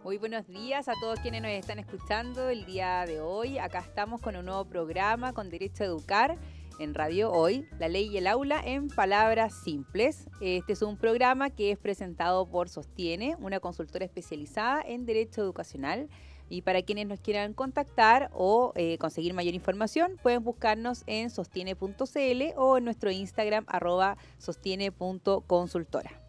Muy buenos días a todos quienes nos están escuchando el día de hoy. Acá estamos con un nuevo programa con Derecho a Educar en Radio Hoy, la ley y el aula en palabras simples. Este es un programa que es presentado por Sostiene, una consultora especializada en Derecho Educacional. Y para quienes nos quieran contactar o conseguir mayor información, pueden buscarnos en sostiene.cl o en nuestro Instagram @sostiene.consultora.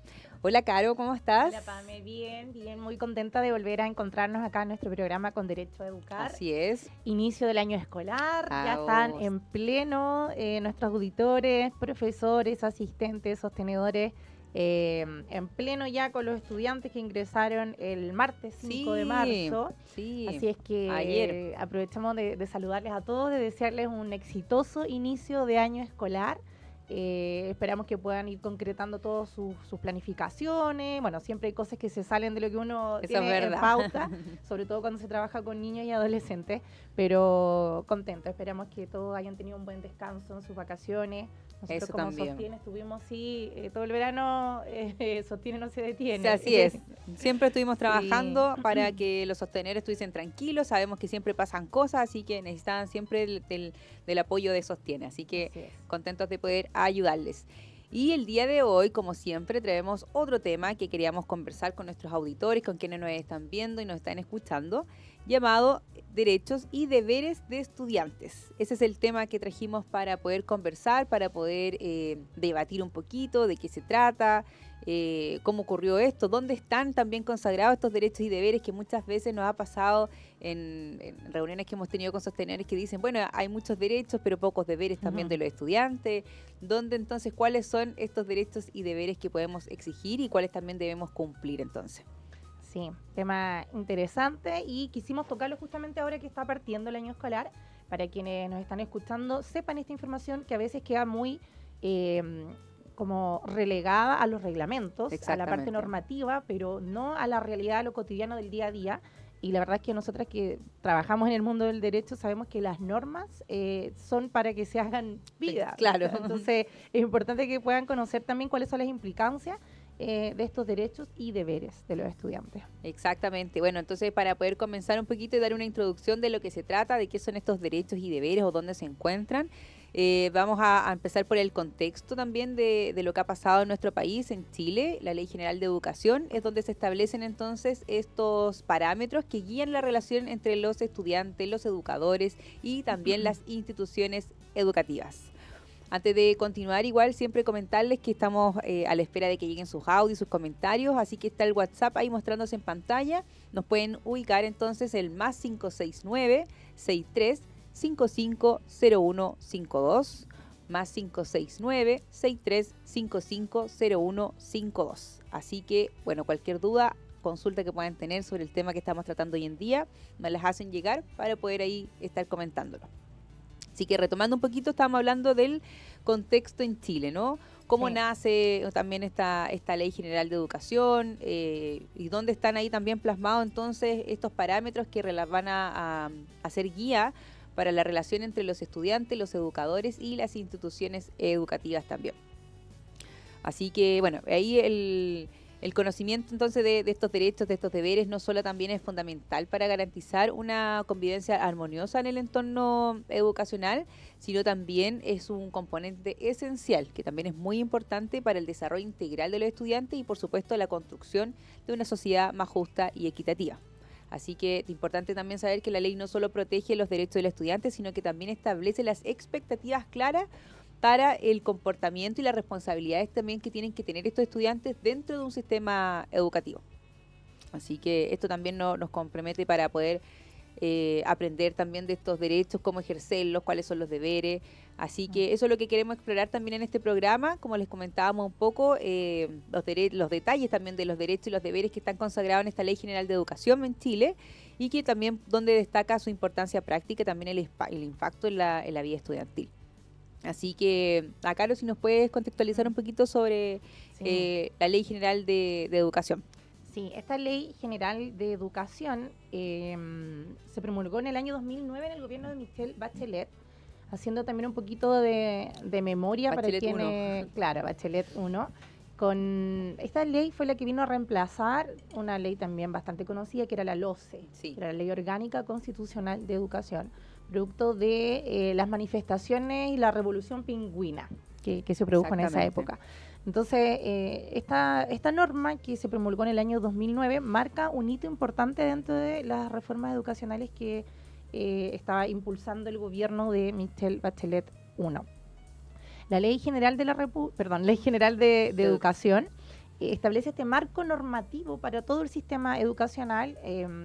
Hola Caro, ¿cómo estás? Hola Pame, bien, muy contenta de volver a encontrarnos acá en nuestro programa con Derecho a Educar. Así es. Inicio del año escolar, ya están en pleno nuestros auditores, profesores, asistentes, sostenedores, en pleno ya con los estudiantes que ingresaron el martes 5 de marzo. Sí, así es que ayer. Aprovechamos de saludarles a todos, de desearles un exitoso inicio de año escolar. Esperamos que puedan ir concretando todas sus planificaciones. Bueno, siempre hay cosas que se salen de lo que uno tiene en pauta, sobre todo cuando se trabaja con niños y adolescentes, pero contento. Esperamos que todos hayan tenido un buen descanso en sus vacaciones. Nosotros como Sostiene estuvimos todo el verano, Sostiene no se detiene. Sí, así es, siempre estuvimos trabajando para que los sostenedores estuviesen tranquilos. Sabemos que siempre pasan cosas, así que necesitan siempre del apoyo de Sostiene, así que contentos de poder ayudarles. Y el día de hoy, como siempre, traemos otro tema que queríamos conversar con nuestros auditores, con quienes nos están viendo y nos están escuchando, llamado Derechos y Deberes de Estudiantes. Ese es el tema que trajimos para poder conversar, para poder debatir un poquito de qué se trata, cómo ocurrió esto, dónde están también consagrados estos derechos y deberes que muchas veces nos ha pasado en reuniones que hemos tenido con sostenedores que dicen, bueno, hay muchos derechos pero pocos deberes también de los estudiantes. ¿Dónde entonces cuáles son estos derechos y deberes que podemos exigir y cuáles también debemos cumplir entonces? Sí, tema interesante y quisimos tocarlo justamente ahora que está partiendo el año escolar, para quienes nos están escuchando sepan esta información que a veces queda muy como relegada a los reglamentos, a la parte normativa, pero no a la realidad, a lo cotidiano del día a día. Y la verdad es que nosotras que trabajamos en el mundo del derecho sabemos que las normas son para que se hagan vida. Claro. Entonces es importante que puedan conocer también cuáles son las implicancias de estos derechos y deberes de los estudiantes. Exactamente. Bueno, entonces para poder comenzar un poquito y dar una introducción de lo que se trata, de qué son estos derechos y deberes o dónde se encuentran, vamos a empezar por el contexto también de lo que ha pasado en nuestro país, en Chile. La Ley General de Educación es donde se establecen entonces estos parámetros que guían la relación entre los estudiantes, los educadores y también las instituciones educativas. Antes de continuar, igual siempre comentarles que estamos a la espera de que lleguen sus audios, sus comentarios, así que está el WhatsApp ahí mostrándose en pantalla. Nos pueden ubicar entonces el más 569-63550152, más 569-63550152. Así que, bueno, cualquier duda, consulta que puedan tener sobre el tema que estamos tratando hoy en día, nos las hacen llegar para poder ahí estar comentándolo. Así que retomando un poquito, estábamos hablando del contexto en Chile, ¿no? Cómo nace también esta Ley General de Educación y dónde están ahí también plasmados entonces estos parámetros que van a hacer guía para la relación entre los estudiantes, los educadores y las instituciones educativas también. Así que, bueno, ahí el conocimiento entonces de estos derechos, de estos deberes, no solo también es fundamental para garantizar una convivencia armoniosa en el entorno educacional, sino también es un componente esencial, que también es muy importante para el desarrollo integral de los estudiantes y por supuesto la construcción de una sociedad más justa y equitativa. Así que es importante también saber que la ley no solo protege los derechos del estudiante, sino que también establece las expectativas claras para el comportamiento y las responsabilidades también que tienen que tener estos estudiantes dentro de un sistema educativo. Así que esto también nos compromete para poder aprender también de estos derechos, cómo ejercerlos, cuáles son los deberes. Así que eso es lo que queremos explorar también en este programa, como les comentábamos un poco, los detalles también de los derechos y los deberes que están consagrados en esta Ley General de Educación en Chile y que también donde destaca su importancia práctica, también el impacto en la vida estudiantil. Así que, Caro, si nos puedes contextualizar un poquito sobre la Ley General de Educación. Sí, esta Ley General de Educación se promulgó en el año 2009 en el gobierno de Michelle Bachelet, haciendo también un poquito de memoria Bachelet para quienes... Claro, Bachelet 1. Con esta ley fue la que vino a reemplazar una ley también bastante conocida, que era la LOCE, Sí. que era la Ley Orgánica Constitucional de Educación, producto de las manifestaciones y la revolución pingüina que se produjo en esa Exactamente. época. Entonces, esta norma que se promulgó en el año 2009 marca un hito importante dentro de las reformas educacionales que estaba impulsando el gobierno de Michelle Bachelet I. La Ley General de Ley General de Educación establece este marco normativo para todo el sistema educacional,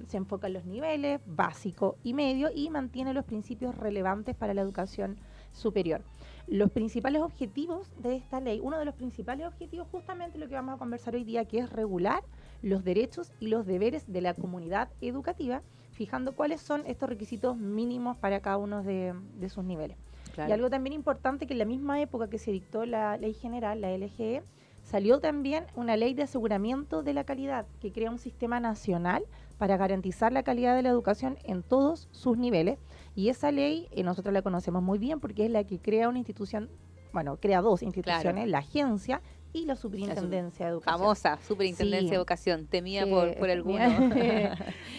se enfoca en los niveles básico y medio y mantiene los principios relevantes para la educación superior. Los principales objetivos de esta ley, uno de los principales objetivos, justamente lo que vamos a conversar hoy día, que es regular los derechos y los deberes de la comunidad educativa, fijando cuáles son estos requisitos mínimos para cada uno de sus niveles. Claro. Y algo también importante, que en la misma época que se dictó la ley general, la LGE, salió también una ley de aseguramiento de la calidad, que crea un sistema nacional para garantizar la calidad de la educación en todos sus niveles. Y esa ley nosotros la conocemos muy bien porque es la que crea una institución, bueno, crea dos instituciones, Claro. la agencia y la superintendencia de educación. Famosa superintendencia Sí. de educación, temida Sí, por algunos.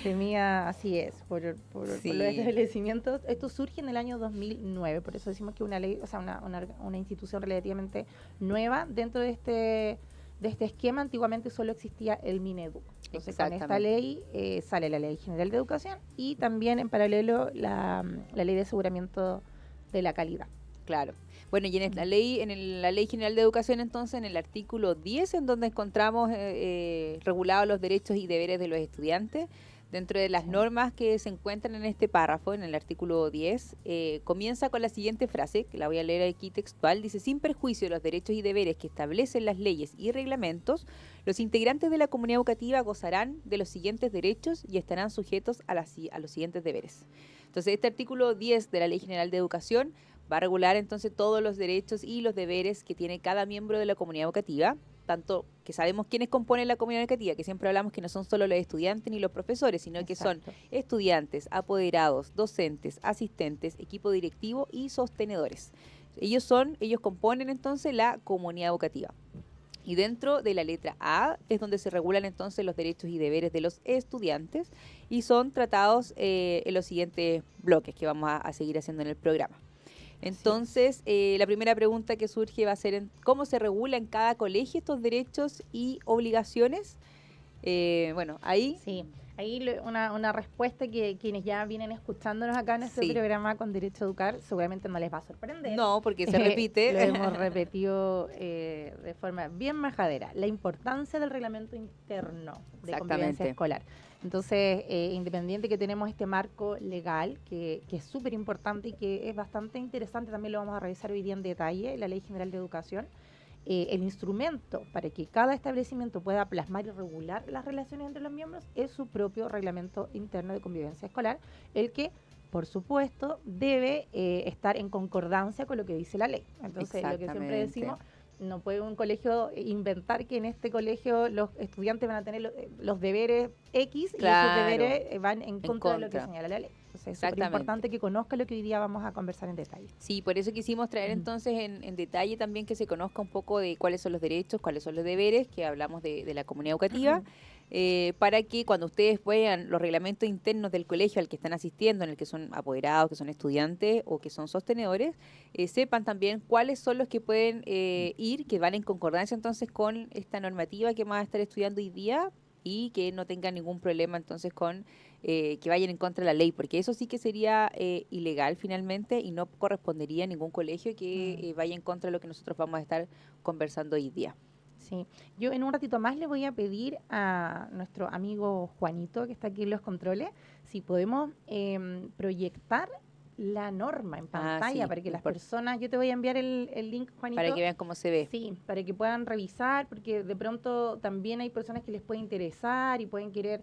temía, así es, por Sí. los establecimientos. Esto surge en el año 2009, por eso decimos que una ley, o sea, una institución relativamente nueva dentro de este esquema. Antiguamente solo existía el Mineduc. Entonces, con esta ley sale la Ley General de Educación y también en paralelo la Ley de Aseguramiento de la Calidad. Claro. Bueno, y en la Ley General de Educación, entonces, en el artículo 10, en donde encontramos regulados los derechos y deberes de los estudiantes, dentro de las normas que se encuentran en este párrafo, en el artículo 10, comienza con la siguiente frase, que la voy a leer aquí textual, dice: sin perjuicio de los derechos y deberes que establecen las leyes y reglamentos, los integrantes de la comunidad educativa gozarán de los siguientes derechos y estarán sujetos a los siguientes deberes. Entonces, este artículo 10 de la Ley General de Educación va a regular entonces todos los derechos y los deberes que tiene cada miembro de la comunidad educativa, tanto que sabemos quiénes componen la comunidad educativa, que siempre hablamos que no son solo los estudiantes ni los profesores, sino que son estudiantes, apoderados, docentes, asistentes, equipo directivo y sostenedores. Ellos componen entonces la comunidad educativa. Y dentro de la letra A es donde se regulan entonces los derechos y deberes de los estudiantes y son tratados en los siguientes bloques que vamos a seguir haciendo en el programa. Entonces, la primera pregunta que surge va a ser ¿cómo se regula en cada colegio estos derechos y obligaciones? Bueno, ahí... Sí, ahí una respuesta que quienes ya vienen escuchándonos acá en este programa con Derecho a Educar seguramente no les va a sorprender. No, porque se repite. Lo hemos repetido de forma bien majadera. La importancia del reglamento interno de convivencia escolar. Entonces, independiente que tenemos este marco legal, que es súper importante y que es bastante interesante, también lo vamos a revisar hoy día en detalle, la Ley General de Educación, el instrumento para que cada establecimiento pueda plasmar y regular las relaciones entre los miembros es su propio reglamento interno de convivencia escolar, el que, por supuesto, debe estar en concordancia con lo que dice la ley. Entonces, lo que siempre decimos, no puede un colegio inventar que en este colegio los estudiantes van a tener los deberes X y esos deberes van en contra de lo que señala la ley. Entonces, es súper importante que conozca lo que hoy día vamos a conversar en detalle. Sí, por eso quisimos traer entonces en detalle también que se conozca un poco de cuáles son los derechos, cuáles son los deberes, que hablamos de la comunidad educativa, para que cuando ustedes vean los reglamentos internos del colegio al que están asistiendo, en el que son apoderados, que son estudiantes o que son sostenedores, sepan también cuáles son los que pueden ir, que van en concordancia entonces con esta normativa que van a estar estudiando hoy día y que no tengan ningún problema entonces con que vayan en contra de la ley, porque eso sí que sería ilegal finalmente y no correspondería a ningún colegio que vaya en contra de lo que nosotros vamos a estar conversando hoy día. Sí, yo en un ratito más le voy a pedir a nuestro amigo Juanito, que está aquí en los controles, si podemos proyectar la norma en pantalla para que las personas, yo te voy a enviar el link, Juanito. Para que vean cómo se ve. Sí, para que puedan revisar, porque de pronto también hay personas que les puede interesar y pueden querer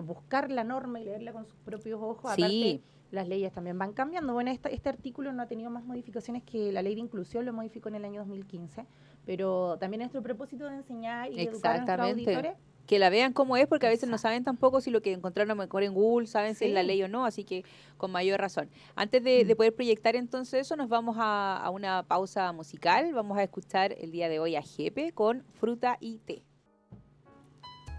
buscar la norma y leerla con sus propios ojos. Aparte, las leyes también van cambiando. Bueno, este artículo no ha tenido más modificaciones que la ley de inclusión, lo modificó en el año 2015, pero también nuestro propósito de enseñar y educar a nuestros auditores Que la vean como es, porque a veces no Exacto. saben tampoco si lo que encontraron a lo mejor en Google, saben si es la Sí. ley o no, así que con mayor razón. Antes de poder proyectar entonces eso, nos vamos a una pausa musical. Vamos a escuchar el día de hoy a Jepe con Fruta y Té.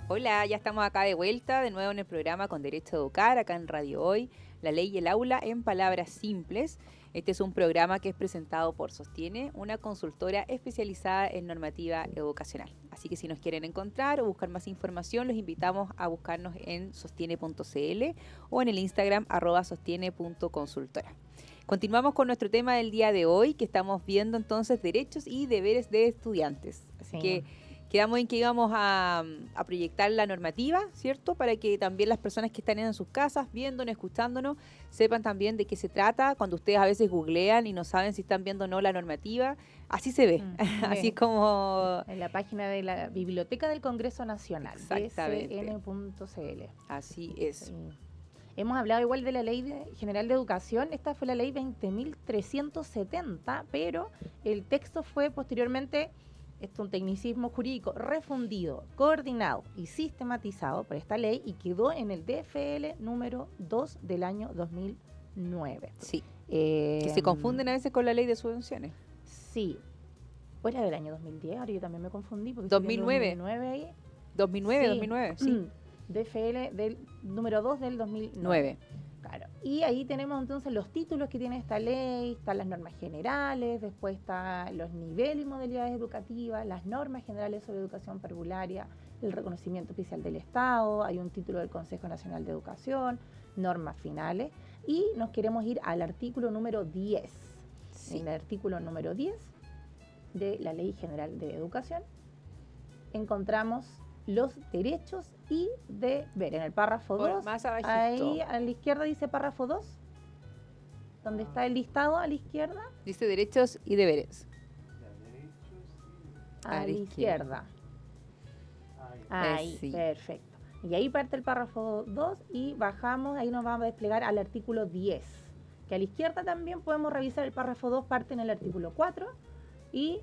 Hola, ya estamos acá de vuelta, de nuevo en el programa Con Derecho a Educar, acá en Radio Hoy, La Ley y el Aula en Palabras Simples. Este es un programa que es presentado por Sostiene, una consultora especializada en normativa educacional. Así que si nos quieren encontrar o buscar más información, los invitamos a buscarnos en sostiene.cl o en el Instagram @sostiene.consultora. Continuamos con nuestro tema del día de hoy, que estamos viendo entonces derechos y deberes de estudiantes. Así Sí. que quedamos en que íbamos a proyectar la normativa, ¿cierto? Para que también las personas que están en sus casas, viéndonos, escuchándonos, sepan también de qué se trata. Cuando ustedes a veces googlean y no saben si están viendo o no la normativa, así se ve. Así es como... En la página de la Biblioteca del Congreso Nacional, Exactamente. bsn.cl. Así es. Sí. Hemos hablado igual de la Ley General de Educación. Esta fue la Ley 20.370, pero el texto fue posteriormente, esto es un tecnicismo jurídico, refundido, coordinado y sistematizado por esta ley y quedó en el DFL número 2 del año 2009. Sí. Que se confunden a veces con la ley de subvenciones. Sí. ¿O era del año 2010? Ahora yo también me confundí. Porque 2009. 2009 ahí. 2009, sí. DFL del número 2 del 2009. 9. Claro. Y ahí tenemos entonces los títulos que tiene esta ley, están las normas generales, después están los niveles y modalidades educativas, las normas generales sobre educación parvularia, el reconocimiento oficial del Estado, hay un título del Consejo Nacional de Educación, normas finales, y nos queremos ir al artículo número 10. Sí. En el artículo número 10 de la Ley General de Educación encontramos los derechos y deberes. En el párrafo 2, más abajito. ahí a la izquierda dice párrafo 2, donde está el listado a la izquierda. Dice derechos y deberes. A la izquierda. Ahí, sí. perfecto. Y ahí parte el párrafo 2 y bajamos, ahí nos vamos a desplegar al artículo 10. Que a la izquierda también podemos revisar el párrafo 2, parte en el artículo 4 y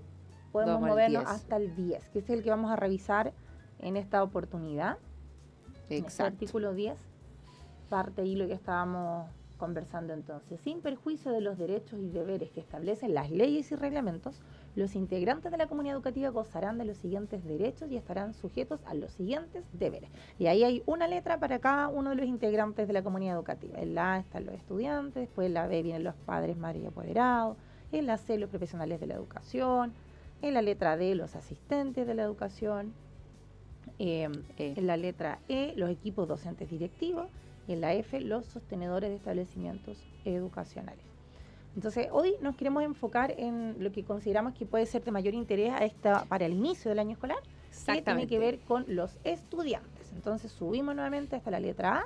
podemos Vamos al movernos 10. hasta el 10, que es el que vamos a revisar en esta oportunidad. En este Exacto. artículo 10, parte ahí lo que estábamos conversando entonces. Sin perjuicio de los derechos y deberes que establecen las leyes y reglamentos, los integrantes de la comunidad educativa gozarán de los siguientes derechos y estarán sujetos a los siguientes deberes. Y ahí hay una letra para cada uno de los integrantes de la comunidad educativa. En la A están los estudiantes, después en la B vienen los padres, madres y apoderados, en la C los profesionales de la educación, en la letra D los asistentes de la educación, en la letra E los equipos docentes directivos y en la F los sostenedores de establecimientos educacionales. Entonces, hoy nos queremos enfocar en lo que consideramos que puede ser de mayor interés para el inicio del año escolar, que tiene que ver con los estudiantes. Entonces, subimos nuevamente hasta la letra A.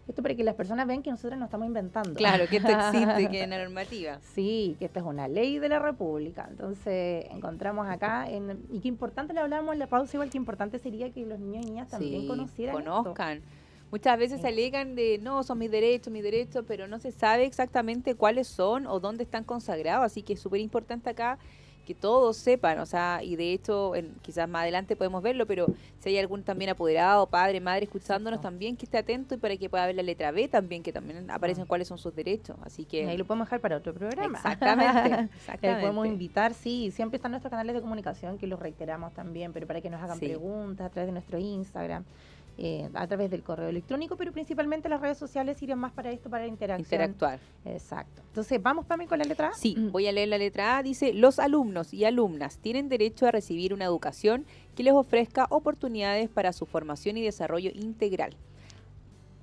Esto para que las personas vean que nosotros no estamos inventando. Claro, que esto existe, que es una normativa. Sí, que esta es una ley de la República. Entonces, encontramos acá, y qué importante, le hablábamos en la pausa, igual que importante sería que los niños y niñas también conozcan. Muchas veces se alegan de, no, son mis derechos, pero no se sabe exactamente cuáles son o dónde están consagrados. Así que es súper importante acá que todos sepan, o sea, y de hecho, quizás más adelante podemos verlo, pero si hay algún también apoderado, padre, madre, escuchándonos también, que esté atento y para que pueda ver la letra B también, que también aparecen cuáles son sus derechos. Así que... Y ahí lo podemos dejar para otro programa. Exactamente. Le podemos invitar, sí, siempre están nuestros canales de comunicación, que los reiteramos también, pero para que nos hagan preguntas a través de nuestro Instagram, a través del correo electrónico, pero principalmente las redes sociales sirven más para esto, para la interactuar. Exacto. Entonces, ¿vamos, Pami, con la letra A? Sí, voy a leer la letra A. Dice, los alumnos y alumnas tienen derecho a recibir una educación que les ofrezca oportunidades para su formación y desarrollo integral,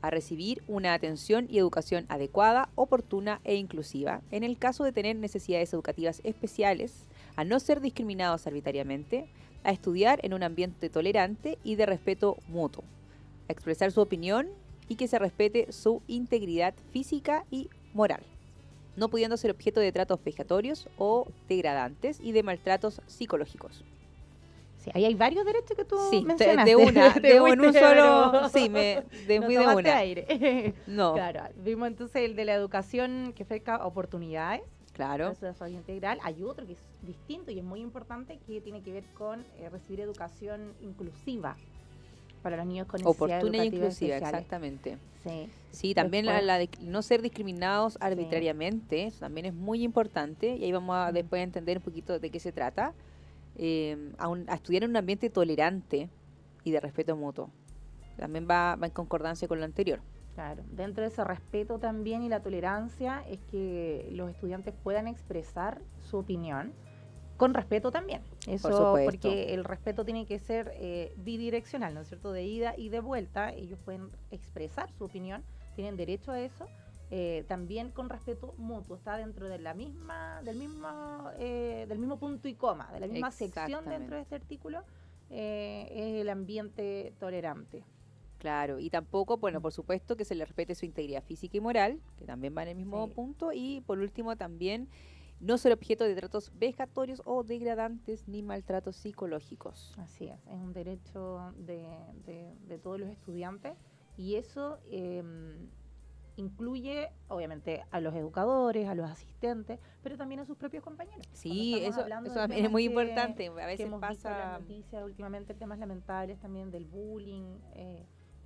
a recibir una atención y educación adecuada, oportuna e inclusiva, en el caso de tener necesidades educativas especiales, a no ser discriminados arbitrariamente, a estudiar en un ambiente tolerante y de respeto mutuo, a expresar su opinión y que se respete su integridad física y moral, no pudiendo ser objeto de tratos vejatorios o degradantes y de maltratos psicológicos. Sí, ahí hay varios derechos que tú de mencionaste. una, de un solo, sí, me fui de una. Aire. No. Claro, vimos entonces el de la educación que ofrezca oportunidades. Claro. Su desarrollo integral. Hay otro que es distinto y es muy importante, que tiene que ver con recibir educación inclusiva. para los niños con necesidades Oportuna y educativas inclusiva, especiales. exactamente. Sí. Sí, también Después, no ser discriminados arbitrariamente, eso también es muy importante, y ahí vamos a después entender un poquito de qué se trata. A estudiar en un ambiente tolerante y de respeto mutuo. También va en concordancia con lo anterior. claro, dentro de ese respeto también y la tolerancia es que los estudiantes puedan expresar su opinión con respeto también. Por Eso, supuesto. porque el respeto tiene que ser bidireccional, ¿no es cierto? De ida y de vuelta, ellos pueden expresar su opinión, tienen derecho a eso. También con respeto mutuo, está dentro de la misma, del mismo punto y coma, de la misma sección dentro de este artículo, es el ambiente tolerante. Claro, y tampoco, bueno, por supuesto que se le respete su integridad física y moral, que también va en el mismo punto, y por último también no ser objeto de tratos vejatorios o degradantes ni maltratos psicológicos. Así es un derecho de todos los estudiantes y eso incluye obviamente a los educadores, a los asistentes, pero también a sus propios compañeros. Sí, eso también es muy importante. A veces hemos visto en pasa... las noticias últimamente temas lamentables también del bullying,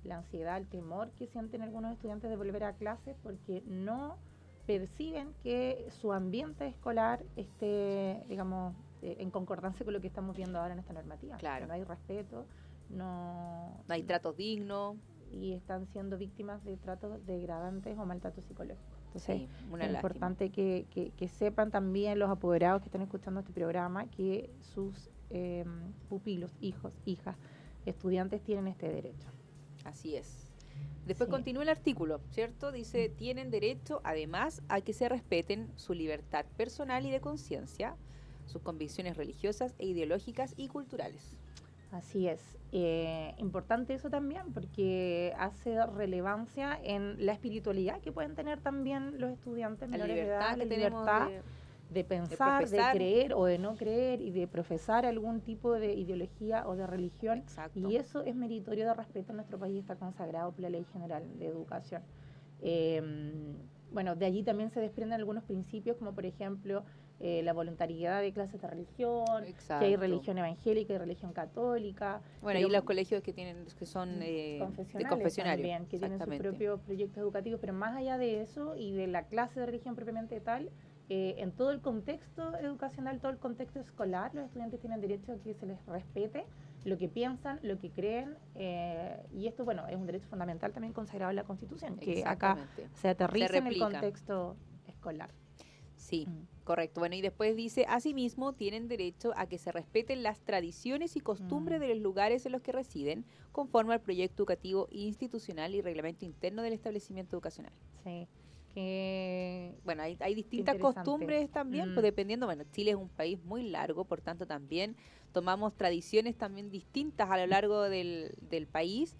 la ansiedad, el temor que sienten algunos estudiantes de volver a clases porque no perciben que su ambiente escolar esté, digamos, en concordancia con lo que estamos viendo ahora en esta normativa. Claro. Que no hay respeto, no hay tratos dignos. Y están siendo víctimas de tratos degradantes o maltratos psicológicos. Entonces, sí, es importante que sepan también los apoderados que están escuchando este programa que sus pupilos, hijos, hijas, estudiantes tienen este derecho. Así es. Después continúa el artículo, ¿cierto? Dice, tienen derecho, además, a que se respeten su libertad personal y de conciencia, sus convicciones religiosas e ideológicas y culturales. Así es. Importante eso también porque hace relevancia en la espiritualidad que pueden tener también los estudiantes menores de edad, la libertad de pensar, de creer o de no creer y de profesar algún tipo de ideología o de religión. Exacto. Y eso es meritorio de respeto en nuestro país, está consagrado por la Ley General de Educación. Bueno, de allí también se desprenden algunos principios como por ejemplo la voluntariedad de clases de religión, que hay religión evangélica y religión católica. Bueno, y los colegios que son confesionales también, que tienen sus propios proyectos educativos, pero más allá de eso y de la clase de religión propiamente tal, en todo el contexto educacional, todo el contexto escolar, los estudiantes tienen derecho a que se les respete lo que piensan, lo que creen, y esto, bueno, es un derecho fundamental también consagrado en la Constitución, que acá se aterriza en el contexto escolar. Sí, correcto. Bueno, y después dice, asimismo, tienen derecho a que se respeten las tradiciones y costumbres de los lugares en los que residen, conforme al proyecto educativo institucional y reglamento interno del establecimiento educacional. Sí. Bueno, hay distintas costumbres también, pues dependiendo, bueno, Chile es un país muy largo, por tanto también tomamos tradiciones también distintas a lo largo del país.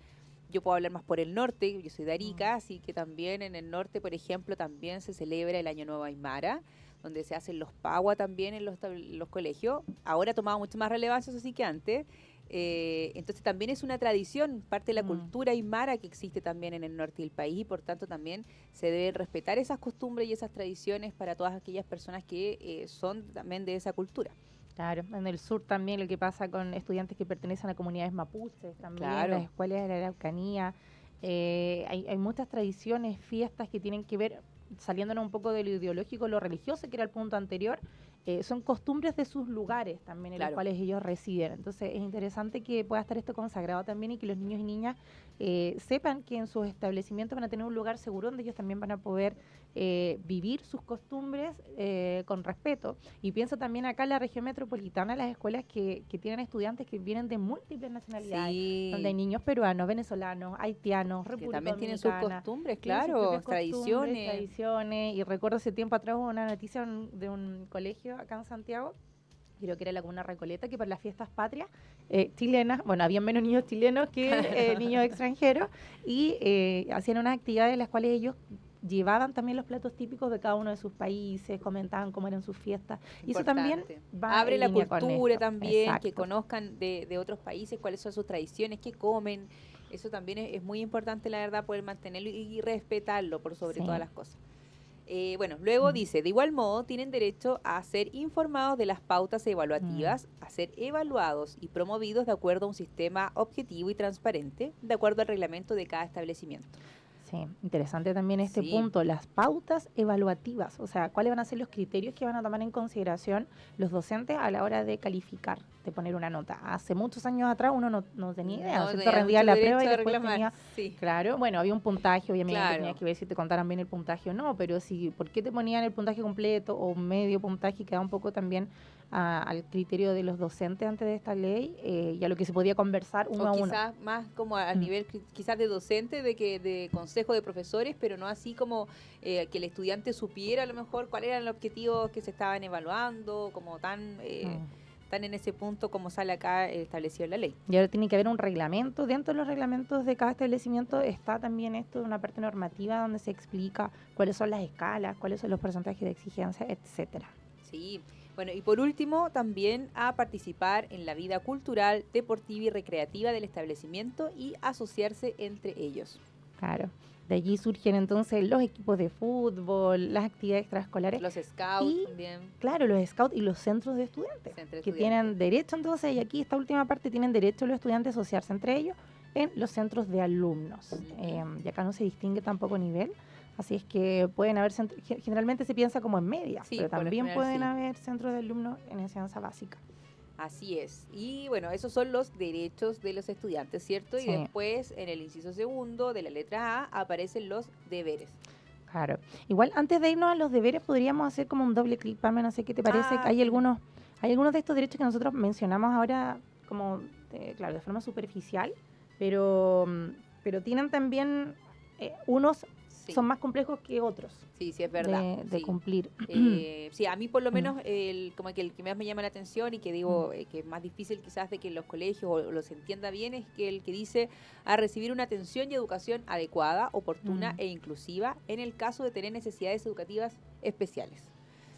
Yo puedo hablar más por el norte, yo soy de Arica, así que también en el norte, por ejemplo, también se celebra el Año Nuevo Aymara, donde se hacen los pagua también en los colegios. Ahora ha tomado mucho más relevancia, eso sí que antes. Entonces también es una tradición, parte de la cultura aymara que existe también en el norte del país y por tanto también se debe respetar esas costumbres y esas tradiciones para todas aquellas personas que son también de esa cultura. Claro, en el sur también lo que pasa con estudiantes que pertenecen a comunidades mapuches, también las escuelas de la Araucanía, hay muchas tradiciones, fiestas que tienen que ver, saliéndonos un poco de lo ideológico, lo religioso, que era el punto anterior, son costumbres de sus lugares también en los cuales ellos residen. Entonces es interesante que pueda estar esto consagrado también y que los niños y niñas sepan que en sus establecimientos van a tener un lugar seguro donde ellos también van a poder vivir sus costumbres con respeto. Y pienso también acá en la región metropolitana, las escuelas que tienen estudiantes que vienen de múltiples nacionalidades, donde hay niños peruanos, venezolanos, haitianos, República Dominicana. También tienen sus costumbres, tradiciones. Y recuerdo hace tiempo atrás una noticia de un colegio acá en Santiago, creo que era la Comuna Recoleta, que para las fiestas patrias chilenas, bueno, había menos niños chilenos que niños extranjeros, y hacían unas actividades en las cuales ellos llevaban también los platos típicos de cada uno de sus países, comentaban cómo eran sus fiestas. Y eso también abre la cultura también, que conozcan de otros países cuáles son sus tradiciones, qué comen. Eso también es muy importante, la verdad, poder mantenerlo y respetarlo por sobre todas las cosas. Bueno, luego dice, de igual modo, tienen derecho a ser informados de las pautas evaluativas, a ser evaluados y promovidos de acuerdo a un sistema objetivo y transparente, de acuerdo al reglamento de cada establecimiento. Sí, interesante también este punto, las pautas evaluativas, o sea, cuáles van a ser los criterios que van a tomar en consideración los docentes a la hora de calificar, de poner una nota. Hace muchos años atrás uno no tenía idea, No, ¿cierto? Rendía la prueba y después reclamar, tenía, claro, bueno, había un puntaje, obviamente tenías que ver si te contaran bien el puntaje o no, pero si, ¿por qué te ponían el puntaje completo o medio puntaje? Queda un poco también al criterio de los docentes antes de esta ley y a lo que se podía conversar uno a uno. Quizás más como al nivel quizás de docente, de consejo de profesores, pero no así como que el estudiante supiera a lo mejor cuáles eran los objetivos que se estaban evaluando, como tan en ese punto como sale acá establecido en la ley. Y ahora tiene que haber un reglamento. Dentro de los reglamentos de cada establecimiento está también esto de una parte normativa donde se explica cuáles son las escalas, cuáles son los porcentajes de exigencia, etcétera. Sí. Bueno, y por último, también a participar en la vida cultural, deportiva y recreativa del establecimiento y asociarse entre ellos. Claro. De allí surgen entonces los equipos de fútbol, las actividades extraescolares. Los scouts también. Claro, los scouts y los centros de estudiantes. Que tienen derecho entonces, y aquí esta última parte, tienen derecho los estudiantes a asociarse entre ellos en los centros de alumnos. Y acá no se distingue tampoco nivel. Así es que pueden haber generalmente se piensa como en media, pero también pueden haber centros de alumnos en enseñanza básica. Así es. Y bueno, esos son los derechos de los estudiantes, ¿cierto? Sí. Y después, en el inciso segundo de la letra A, aparecen los deberes. Claro. Igual, antes de irnos a los deberes, podríamos hacer como un doble clic, Pame, no sé qué te parece. Hay algunos de estos derechos que nosotros mencionamos ahora como, claro, de forma superficial, pero tienen también unos son más complejos que otros. Sí, sí, es verdad. De cumplir. Sí, a mí por lo menos como que el que más me llama la atención y que digo que es más difícil quizás de que los colegios o los entienda bien es que el que dice a recibir una atención y educación adecuada, oportuna e inclusiva en el caso de tener necesidades educativas especiales.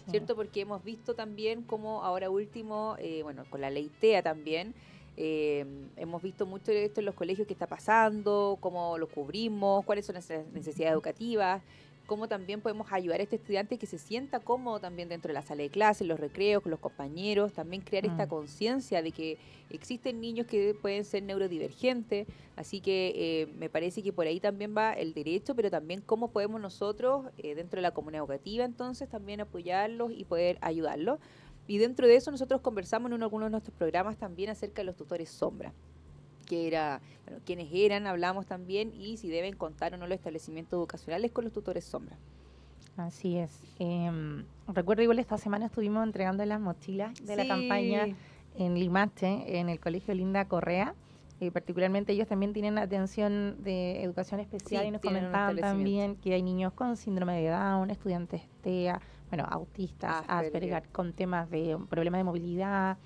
¿Cierto? Porque hemos visto también como ahora último, bueno, con la ley TEA también, hemos visto mucho de esto en los colegios que está pasando, cómo lo cubrimos, cuáles son las necesidades educativas, cómo también podemos ayudar a este estudiante que se sienta cómodo también dentro de la sala de clases, los recreos, con los compañeros, también crear esta conciencia de que existen niños que pueden ser neurodivergentes, así que me parece que por ahí también va el derecho, pero también cómo podemos nosotros, dentro de la comunidad educativa, entonces también apoyarlos y poder ayudarlos. Y dentro de eso nosotros conversamos en algunos de nuestros programas también acerca de los tutores sombra, que era, bueno, quiénes eran, hablamos también, y si deben contar o no los establecimientos educacionales con los tutores sombra. Así es. Recuerdo igual esta semana estuvimos entregando las mochilas de la campaña en Limache, en el Colegio Linda Correa. Particularmente ellos también tienen atención de educación especial y nos comentaban también que hay niños con síndrome de Down, estudiantes TEA, bueno, autistas, Asperger, con temas de problemas de movilidad,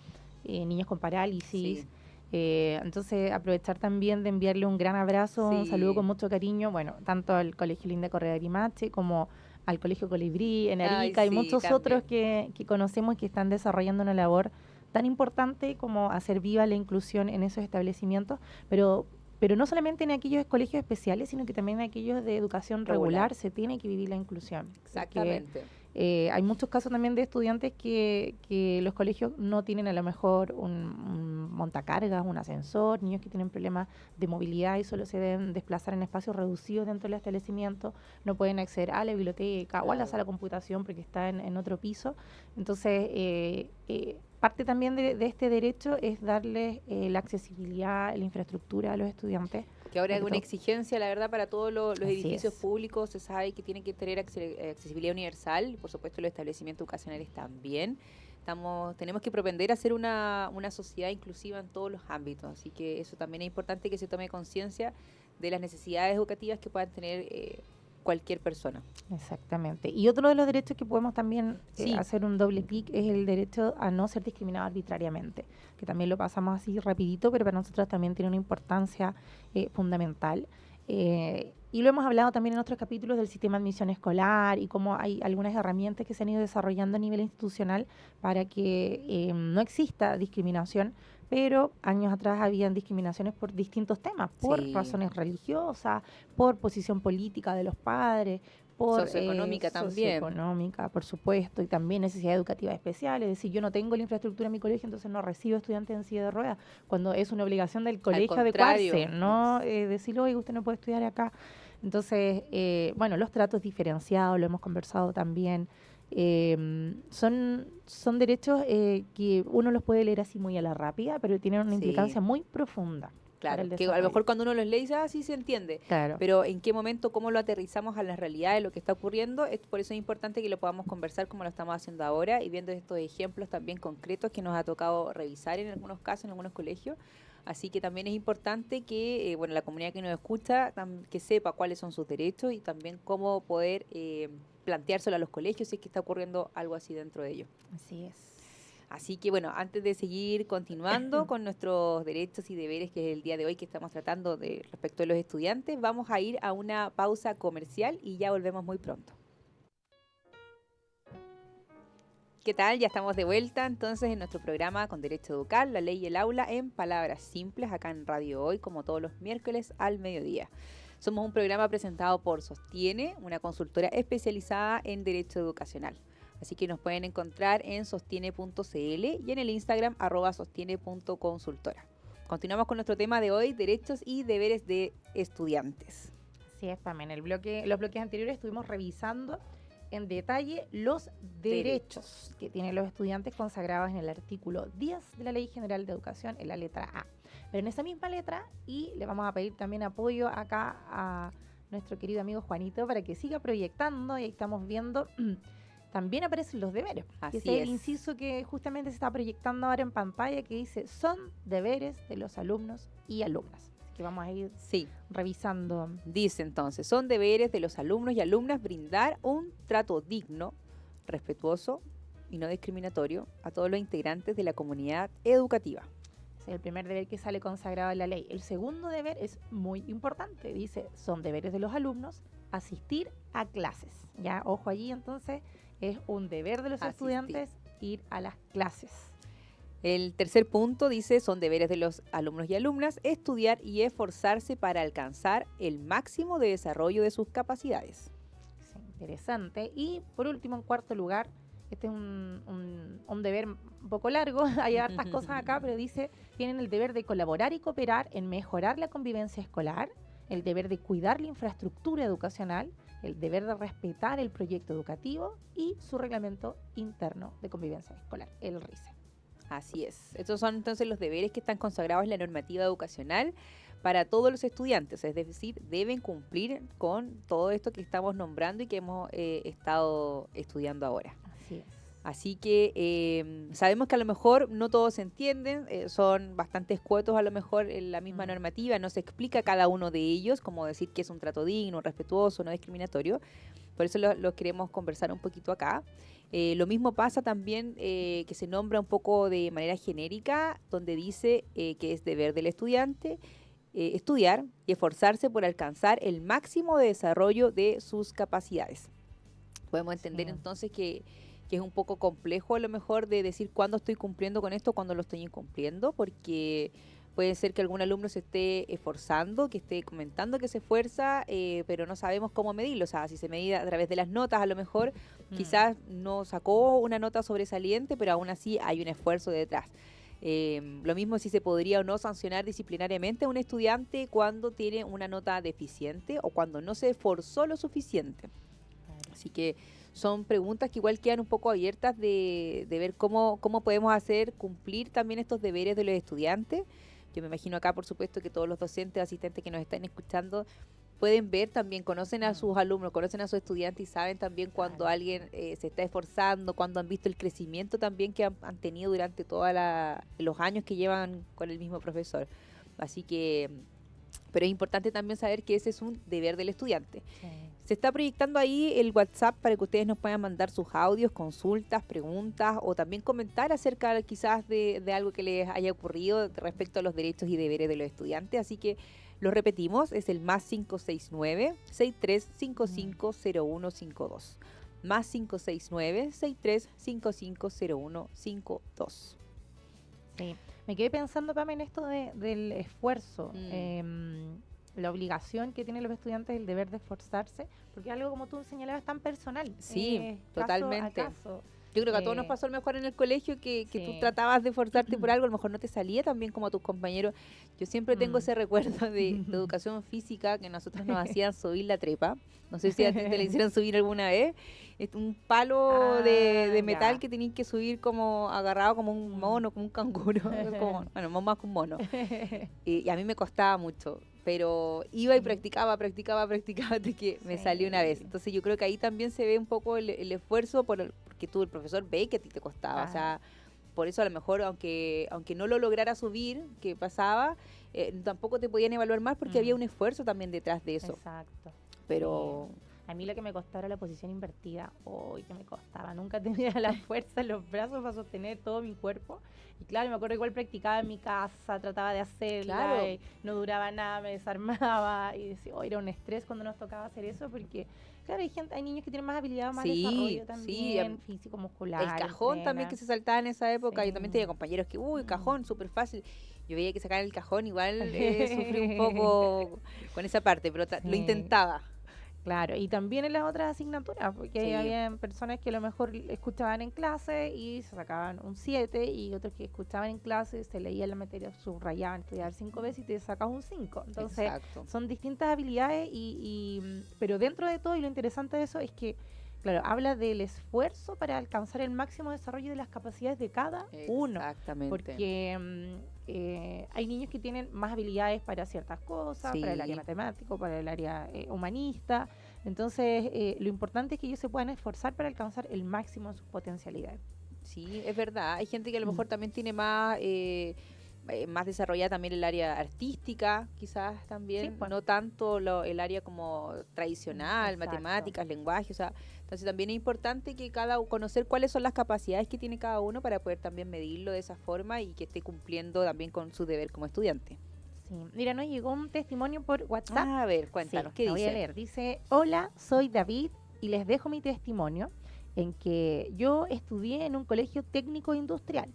niños con parálisis. Entonces, aprovechar también de enviarle un gran abrazo, un saludo con mucho cariño, bueno, tanto al Colegio Linda Correa de Limache como al Colegio Colibrí en Arica y muchos otros que conocemos que están desarrollando una labor tan importante como hacer viva la inclusión en esos establecimientos, pero no solamente en aquellos colegios especiales, sino que también en aquellos de educación regular se tiene que vivir la inclusión. Exactamente. Hay muchos casos también de estudiantes que los colegios no tienen a lo mejor un montacargas, un ascensor, niños que tienen problemas de movilidad y solo se deben desplazar en espacios reducidos dentro del establecimiento, no pueden acceder a la biblioteca o a la sala de computación porque está en otro piso. Entonces, parte también de este derecho es darles la accesibilidad, la infraestructura a los estudiantes. Que ahora es una exigencia, la verdad, para todos los edificios públicos. Se sabe que tienen que tener accesibilidad universal, por supuesto los establecimientos educacionales también. Tenemos que propender a ser una sociedad inclusiva en todos los ámbitos, así que eso también es importante que se tome conciencia de las necesidades educativas que puedan tener cualquier persona. Exactamente. Y otro de los derechos que podemos también hacer un doble clic es el derecho a no ser discriminado arbitrariamente, que también lo pasamos así rapidito, pero para nosotros también tiene una importancia fundamental. Y lo hemos hablado también en otros capítulos del sistema de admisión escolar y cómo hay algunas herramientas que se han ido desarrollando a nivel institucional para que no exista discriminación, pero años atrás habían discriminaciones por distintos temas, por razones religiosas, por posición política de los padres, por Socioeconómica también. socioeconómica, por supuesto, y también necesidades educativas especiales. Es decir, yo no tengo la infraestructura en mi colegio, entonces no recibo estudiantes en silla de ruedas, cuando es una obligación del colegio contrario. adecuarse, no decirle, oye, usted no puede estudiar acá. Entonces, bueno, los tratos diferenciados, lo hemos conversado también. Son derechos que uno los puede leer así muy a la rápida, pero tienen una Sí. implicancia muy profunda. Claro, el que a lo desarrollo. mejor cuando uno los lee dice, sí se entiende, Claro. pero en qué momento, cómo lo aterrizamos a la realidad de lo que está ocurriendo, por eso es importante que lo podamos conversar como lo estamos haciendo ahora y viendo estos ejemplos también concretos que nos ha tocado revisar en algunos casos, en algunos colegios. Así que también es importante que bueno, la comunidad que nos escucha que sepa cuáles son sus derechos y también cómo poder planteárselo a los colegios si es que está ocurriendo algo así dentro de ellos. Así es. Así que bueno, antes de seguir continuando con nuestros derechos y deberes, que es el día de hoy que estamos tratando de respecto a los estudiantes, vamos a ir a una pausa comercial y ya volvemos muy pronto. ¿Qué tal? Ya estamos de vuelta entonces en nuestro programa con Derecho a Educar, la ley y el aula en palabras simples, acá en Radio Hoy, como todos los miércoles al mediodía. Somos un programa presentado por Sostiene, una consultora especializada en Derecho Educacional. Así que nos pueden encontrar en sostiene.cl y en el Instagram @sostiene.consultora. Continuamos con nuestro tema de hoy, derechos y deberes de estudiantes. Así es, Pamela. Los bloques anteriores estuvimos revisando en detalle los derechos que tienen los estudiantes consagrados en el artículo 10 de la Ley General de Educación, en la letra A. Pero en esa misma letra, y le vamos a pedir también apoyo acá a nuestro querido amigo Juanito para que siga proyectando, y ahí estamos viendo... También aparecen los deberes. Así Ese es es. el inciso que justamente se está proyectando ahora en pantalla, que dice, son deberes de los alumnos y alumnas. Así que vamos a ir revisando. Dice entonces, son deberes de los alumnos y alumnas brindar un trato digno, respetuoso y no discriminatorio a todos los integrantes de la comunidad educativa. Ese es el primer deber que sale consagrado en la ley. El segundo deber es muy importante. Dice, son deberes de los alumnos asistir a clases. Ya, ojo allí entonces. Es un deber de los estudiantes ir a las clases. El tercer punto dice, son deberes de los alumnos y alumnas estudiar y esforzarse para alcanzar el máximo de desarrollo de sus capacidades. Sí, interesante. Y por último, en cuarto lugar, este es un deber un poco largo, hay hartas cosas acá, pero dice, tienen el deber de colaborar y cooperar en mejorar la convivencia escolar, el deber de cuidar la infraestructura educacional, el deber de respetar el proyecto educativo y su reglamento interno de convivencia escolar, el RICE. Así es. Estos son entonces los deberes que están consagrados en la normativa educacional para todos los estudiantes, es decir, deben cumplir con todo esto que estamos nombrando y que hemos estado estudiando ahora. Así es. Así que sabemos que a lo mejor no todos se entienden, son bastante escuetos a lo mejor en la misma normativa, no se explica cada uno de ellos, como decir que es un trato digno, respetuoso, no discriminatorio. Por eso lo queremos conversar un poquito acá. Lo mismo pasa también que se nombra un poco de manera genérica, donde dice que es deber del estudiante estudiar y esforzarse por alcanzar el máximo de desarrollo de sus capacidades. Podemos entender entonces que es un poco complejo a lo mejor de decir cuándo estoy cumpliendo con esto, cuándo lo estoy incumpliendo, porque puede ser que algún alumno se esté esforzando, que esté comentando que se esfuerza, pero no sabemos cómo medirlo. O sea, si se mide a través de las notas, a lo mejor quizás no sacó una nota sobresaliente, pero aún así hay un esfuerzo detrás. Lo mismo si se podría o no sancionar disciplinariamente a un estudiante cuando tiene una nota deficiente o cuando no se esforzó lo suficiente. Así que son preguntas que igual quedan un poco abiertas de ver cómo podemos hacer cumplir también estos deberes de los estudiantes. Yo me imagino acá, por supuesto, que todos los docentes, asistentes que nos están escuchando pueden ver también, conocen a sus alumnos, conocen a sus estudiantes y saben también cuando alguien se está esforzando, cuando han visto el crecimiento también que han tenido durante todos los años que llevan con el mismo profesor. Así que, pero es importante también saber que ese es un deber del estudiante. Sí. Se está proyectando ahí el WhatsApp para que ustedes nos puedan mandar sus audios, consultas, preguntas o también comentar acerca quizás de algo que les haya ocurrido respecto a los derechos y deberes de los estudiantes. Así que lo repetimos, es el +569-63550152. +569-63550152. Sí, me quedé pensando, Pam, en esto del esfuerzo. la obligación que tienen los estudiantes, el deber de esforzarse, porque es algo, como tú señalabas, tan personal. Sí, Caso a totalmente. caso. Yo creo que a todos nos pasó a lo mejor en el colegio que Sí. tú tratabas de esforzarte por algo, a lo mejor no te salía tan bien como a tus compañeros. Yo siempre tengo ese recuerdo de educación física que nosotros nos hacían subir la trepa. No sé si a ti te la hicieron subir alguna vez. Es un palo de metal ya. que tenías que subir como agarrado como un mono, como un canguro. Como, bueno, más que un mono. Y a mí me costaba mucho. Pero iba y practicaba hasta que me salió una vez. Entonces yo creo que ahí también se ve un poco el esfuerzo porque el profesor ve que a ti te costaba. O sea, por eso a lo mejor, aunque no lo lograra subir, que pasaba, tampoco te podían evaluar más porque había un esfuerzo también detrás de eso. Exacto. Pero... Sí. A mí lo que me costaba era la posición invertida. Que me costaba. Nunca tenía la fuerza en los brazos para sostener todo mi cuerpo. Y claro, me acuerdo igual practicaba en mi casa, trataba de hacerla, Claro. no duraba nada, me desarmaba. Y decía, era un estrés cuando nos tocaba hacer eso, porque claro, hay niños que tienen más habilidad, más desarrollo también, físico, muscular. El cajón también que se saltaba en esa época. Yo también tenía compañeros que, cajón, súper fácil. Yo veía que sacaban el cajón, igual sufrí un poco con esa parte, pero lo intentaba. Claro, y también en las otras asignaturas, porque había personas que a lo mejor escuchaban en clase y se sacaban un 7, y otros que escuchaban en clase, se leían la materia, subrayaban, estudiaban 5 veces y te sacas un 5. Entonces, son distintas habilidades, pero dentro de todo, y lo interesante de eso es que, claro, habla del esfuerzo para alcanzar el máximo desarrollo de las capacidades de cada uno. Exactamente. Porque hay niños que tienen más habilidades para ciertas cosas, para el área matemático, para el área humanista. Entonces, lo importante es que ellos se puedan esforzar para alcanzar el máximo de sus potencialidades. Sí, es verdad. Hay gente que a lo mejor también tiene más desarrollada también el área artística, quizás también, no tanto el área como tradicional, matemáticas, lenguaje, o sea, entonces también es importante que conocer cuáles son las capacidades que tiene cada uno para poder también medirlo de esa forma y que esté cumpliendo también con su deber como estudiante. Sí. Mira, nos llegó un testimonio por WhatsApp. A ver, cuéntanos, ¿qué dice? Voy a leer. Dice, hola, soy David y les dejo mi testimonio en que yo estudié en un colegio técnico industrial.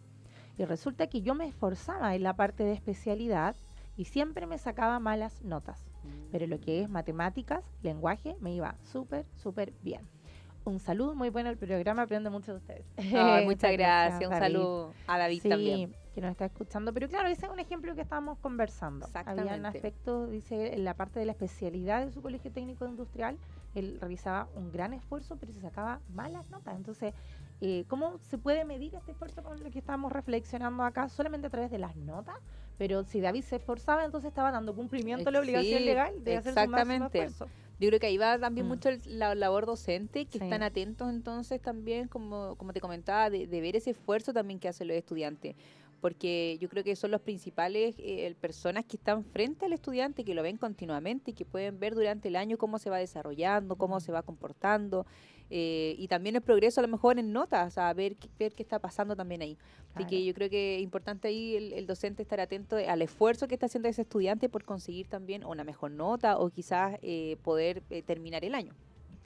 Y resulta que yo me esforzaba en la parte de especialidad y siempre me sacaba malas notas. Pero lo que es matemáticas, lenguaje, me iba súper, súper bien. Un saludo, muy bueno el programa, aprendo mucho de ustedes. Muchas gracias, un saludo a David también. Que nos está escuchando. Pero claro, ese es un ejemplo que estábamos conversando. Habían aspectos, dice, en la parte de la especialidad de su colegio técnico industrial, él realizaba un gran esfuerzo, pero se sacaba malas notas. Entonces, ¿cómo se puede medir este esfuerzo con lo que estamos reflexionando acá? Solamente a través de las notas, pero si David se esforzaba, entonces estaba dando cumplimiento a la obligación legal de hacer su máximo esfuerzo. Yo creo que ahí va también mucho la labor docente, que están atentos entonces también, como te comentaba, de ver ese esfuerzo también que hacen los estudiantes. Porque yo creo que son los principales personas que están frente al estudiante, que lo ven continuamente y que pueden ver durante el año cómo se va desarrollando, cómo se va comportando, y también el progreso a lo mejor en notas, o sea, ver qué está pasando también ahí. Así que yo creo que es importante ahí el docente estar atento al esfuerzo que está haciendo ese estudiante por conseguir también una mejor nota o quizás poder terminar el año.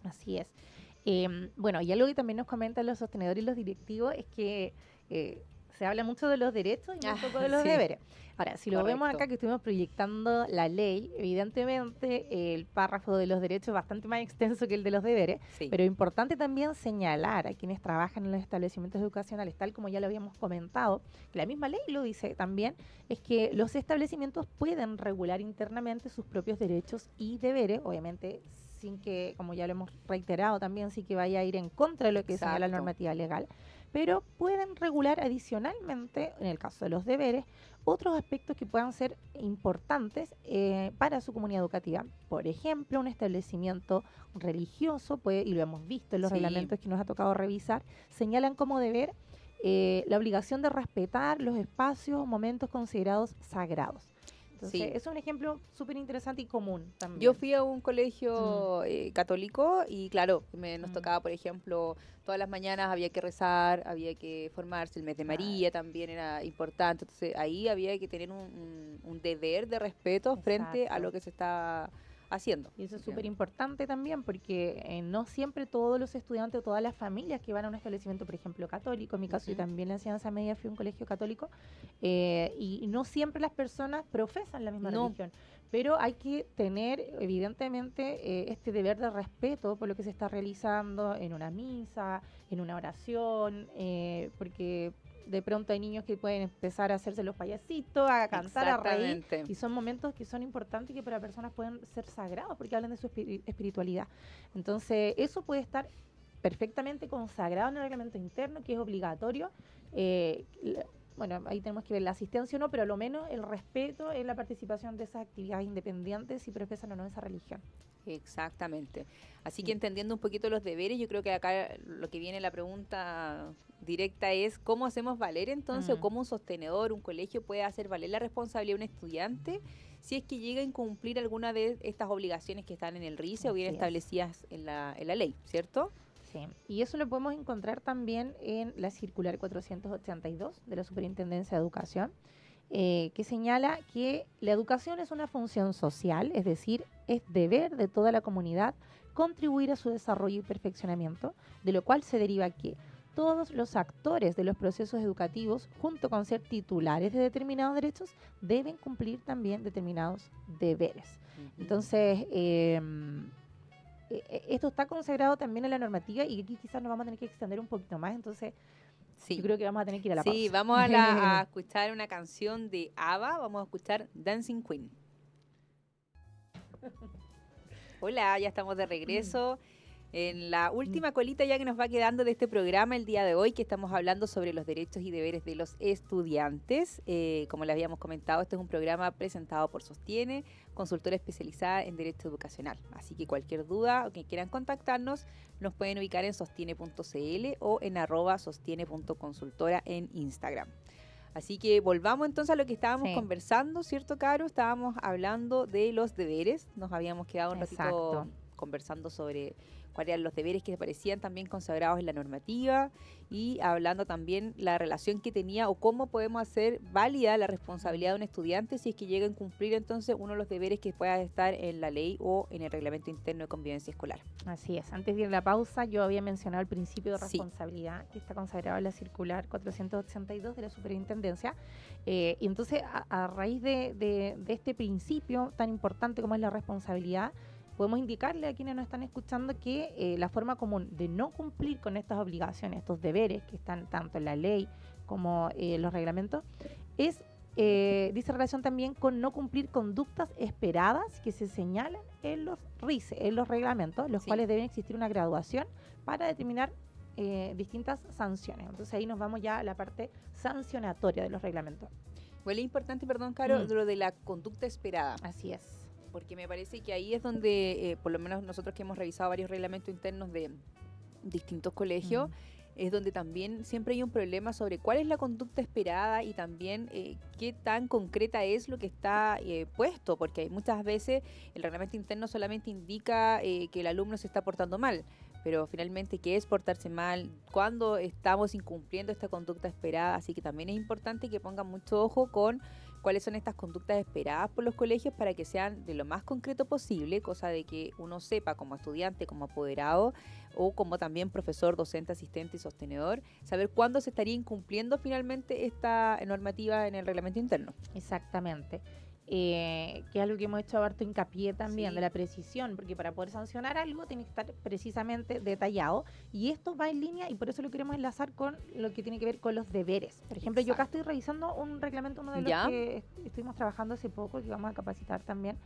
Así es. Bueno, y algo que también nos comentan los sostenedores y los directivos es que se habla mucho de los derechos y un poco de los deberes. Ahora, si lo vemos acá que estuvimos proyectando la ley, evidentemente el párrafo de los derechos es bastante más extenso que el de los deberes, pero es importante también señalar a quienes trabajan en los establecimientos educacionales, tal como ya lo habíamos comentado, que la misma ley lo dice también, es que los establecimientos pueden regular internamente sus propios derechos y deberes, obviamente sin que, como ya lo hemos reiterado también, sí que vaya a ir en contra de lo que señala la normativa legal, pero pueden regular adicionalmente, en el caso de los deberes, otros aspectos que puedan ser importantes para su comunidad educativa. Por ejemplo, un establecimiento religioso, y lo hemos visto en los reglamentos que nos ha tocado revisar, señalan como deber la obligación de respetar los espacios o momentos considerados sagrados. Entonces, es un ejemplo súper interesante y común también. Yo fui a un colegio católico y claro, nos tocaba, por ejemplo, todas las mañanas había que rezar, había que formarse, el mes de María también era importante, entonces ahí había que tener un deber de respeto frente a lo que se está haciendo. Y eso es súper importante también porque no siempre todos los estudiantes o todas las familias que van a un establecimiento, por ejemplo, católico, en mi caso yo también la enseñanza media fui a un colegio católico, y no siempre las personas profesan la misma religión. pero hay que tener, evidentemente, este deber de respeto por lo que se está realizando en una misa, en una oración, porque de pronto hay niños que pueden empezar a hacerse los payasitos, a cantar, a reír, Exactamente. y son momentos que son importantes y que para personas pueden ser sagrados porque hablan de su espiritualidad. Entonces, eso puede estar perfectamente consagrado en el reglamento interno, que es obligatorio. eh, la- bueno, ahí tenemos que ver la asistencia o no, pero a lo menos el respeto en la participación de esas actividades independientes si profesan o no esa religión. Exactamente. Así que Sí. entendiendo un poquito los deberes, yo creo que acá lo que viene la pregunta directa es cómo hacemos valer entonces, o Mm, cómo un sostenedor, un colegio puede hacer valer la responsabilidad de un estudiante si es que llega a incumplir alguna de estas obligaciones que están en el RICE o bien así es. establecidas en la ley, ¿cierto? Sí, y eso lo podemos encontrar también en la circular 482 de la Superintendencia de Educación, que señala que la educación es una función social, es decir, es deber de toda la comunidad contribuir a su desarrollo y perfeccionamiento, de lo cual se deriva que todos los actores de los procesos educativos, junto con ser titulares de determinados derechos, deben cumplir también determinados deberes. Entonces, esto está consagrado también en la normativa y aquí quizás nos vamos a tener que extender un poquito más, entonces yo Sí. creo que vamos a tener que ir a la Sí, pausa. vamos a escuchar una canción de ABBA, vamos a escuchar Dancing Queen. Hola, ya estamos de regreso en la última colita ya que nos va quedando de este programa el día de hoy, que estamos hablando sobre los derechos y deberes de los estudiantes. Como le habíamos comentado, este es un programa presentado por Sostiene, consultora especializada en Derecho Educacional. Así que cualquier duda o que quieran contactarnos, nos pueden ubicar en sostiene.cl o en @sostiene.consultora en Instagram. Así que volvamos entonces a lo que estábamos Sí, conversando, ¿cierto, Caro? Estábamos hablando de los deberes. Nos habíamos quedado un ratito exacto. conversando sobre cuáles eran los deberes que parecían también consagrados en la normativa y hablando también la relación que tenía o cómo podemos hacer válida la responsabilidad de un estudiante si es que llega a incumplir entonces uno de los deberes que pueda estar en la ley o en el reglamento interno de convivencia escolar. Así es. Antes de ir a la pausa, yo había mencionado el principio de Sí, responsabilidad que está consagrado en la circular 482 de la Superintendencia. Y entonces, a raíz de este principio tan importante como es la responsabilidad, podemos indicarle a quienes nos están escuchando que la forma común de no cumplir con estas obligaciones, estos deberes que están tanto en la ley como en los reglamentos, es, dice relación también con no cumplir conductas esperadas que se señalan en los RICE, en los reglamentos, los sí. cuales deben existir una graduación para determinar distintas sanciones. Entonces ahí nos vamos ya a la parte sancionatoria de los reglamentos. Igual es importante, perdón, Caro, Mm. lo de la conducta esperada. Así es. Porque me parece que ahí es donde, por lo menos nosotros que hemos revisado varios reglamentos internos de distintos colegios, Mm. es donde también siempre hay un problema sobre cuál es la conducta esperada y también qué tan concreta es lo que está puesto, porque muchas veces el reglamento interno solamente indica que el alumno se está portando mal, pero finalmente qué es portarse mal, cuándo estamos incumpliendo esta conducta esperada, así que también es importante que pongan mucho ojo con cuáles son estas conductas esperadas por los colegios para que sean de lo más concreto posible, cosa de que uno sepa como estudiante, como apoderado o como también profesor, docente, asistente y sostenedor, saber cuándo se estaría incumpliendo finalmente esta normativa en el reglamento interno. Exactamente. Que es algo que hemos hecho harto hincapié también, Sí. de la precisión, porque para poder sancionar algo tiene que estar precisamente detallado. Y esto va en línea y por eso lo queremos enlazar con lo que tiene que ver con los deberes. Por ejemplo, yo acá Exacto. estoy revisando un reglamento, uno de los ¿Ya? que estuvimos trabajando hace poco, que vamos a capacitar también.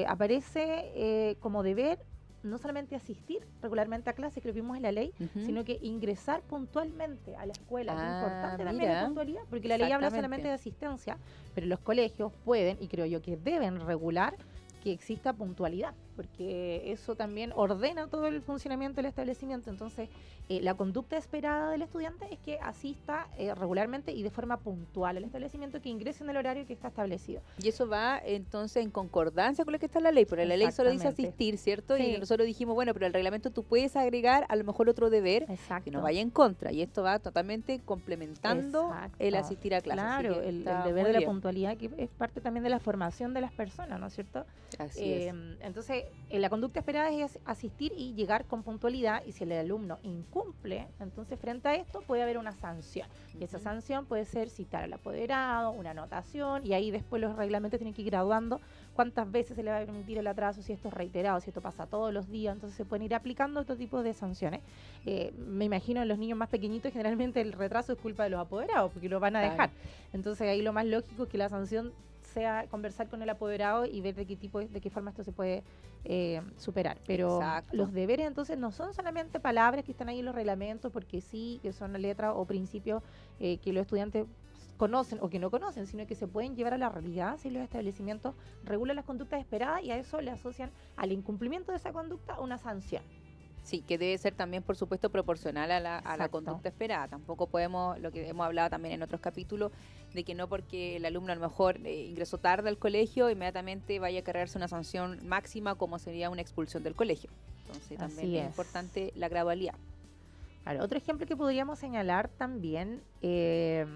Aparece como deber no solamente asistir regularmente a clases, que lo vimos en la ley, Ujú. sino que ingresar puntualmente a la escuela. Es Ah, importante también la mira. puntualidad, porque la ley habla Exactamente. solamente de asistencia, pero los colegios pueden, y creo yo que deben regular, que exista puntualidad, porque eso también ordena todo el funcionamiento del establecimiento. Entonces, la conducta esperada del estudiante es que asista regularmente y de forma puntual al establecimiento, que ingrese en el horario que está establecido. Y eso va entonces en concordancia con lo que está en la ley, porque la ley solo dice Exactamente. asistir, ¿cierto? Y Sí. nosotros dijimos, bueno, pero el reglamento tú puedes agregar a lo mejor otro deber Exacto. que no vaya en contra. Y esto va totalmente complementando el Exacto. asistir a clases. así Claro, que el está deber muy de la bien. puntualidad, que es parte también de la formación de las personas, ¿no es cierto? Así es. Entonces, la conducta esperada es asistir y llegar con puntualidad, y si el alumno incumple, entonces frente a esto puede haber una sanción. Y esa sanción puede ser citar al apoderado, una anotación, y ahí después los reglamentos tienen que ir graduando cuántas veces se le va a permitir el atraso, si esto es reiterado, si esto pasa todos los días, entonces se pueden ir aplicando otro tipo de sanciones. Me imagino en los niños más pequeñitos generalmente el retraso es culpa de los apoderados, porque lo van a dejar. Entonces ahí lo más lógico es que la sanción sea conversar con el apoderado y ver de qué forma esto se puede superar. Pero los deberes entonces no son solamente palabras que están ahí en los reglamentos, porque sí, que son letras o principios que los estudiantes conocen o que no conocen, sino que se pueden llevar a la realidad si los establecimientos regulan las conductas esperadas, y a eso le asocian al incumplimiento de esa conducta una sanción. Sí, que debe ser también, por supuesto, proporcional a la conducta esperada. Tampoco podemos, lo que hemos hablado también en otros capítulos, de que no porque el alumno a lo mejor ingresó tarde al colegio, inmediatamente vaya a cargarse una sanción máxima como sería una expulsión del colegio. Entonces también es importante la gradualidad. Claro, otro ejemplo que podríamos señalar también, el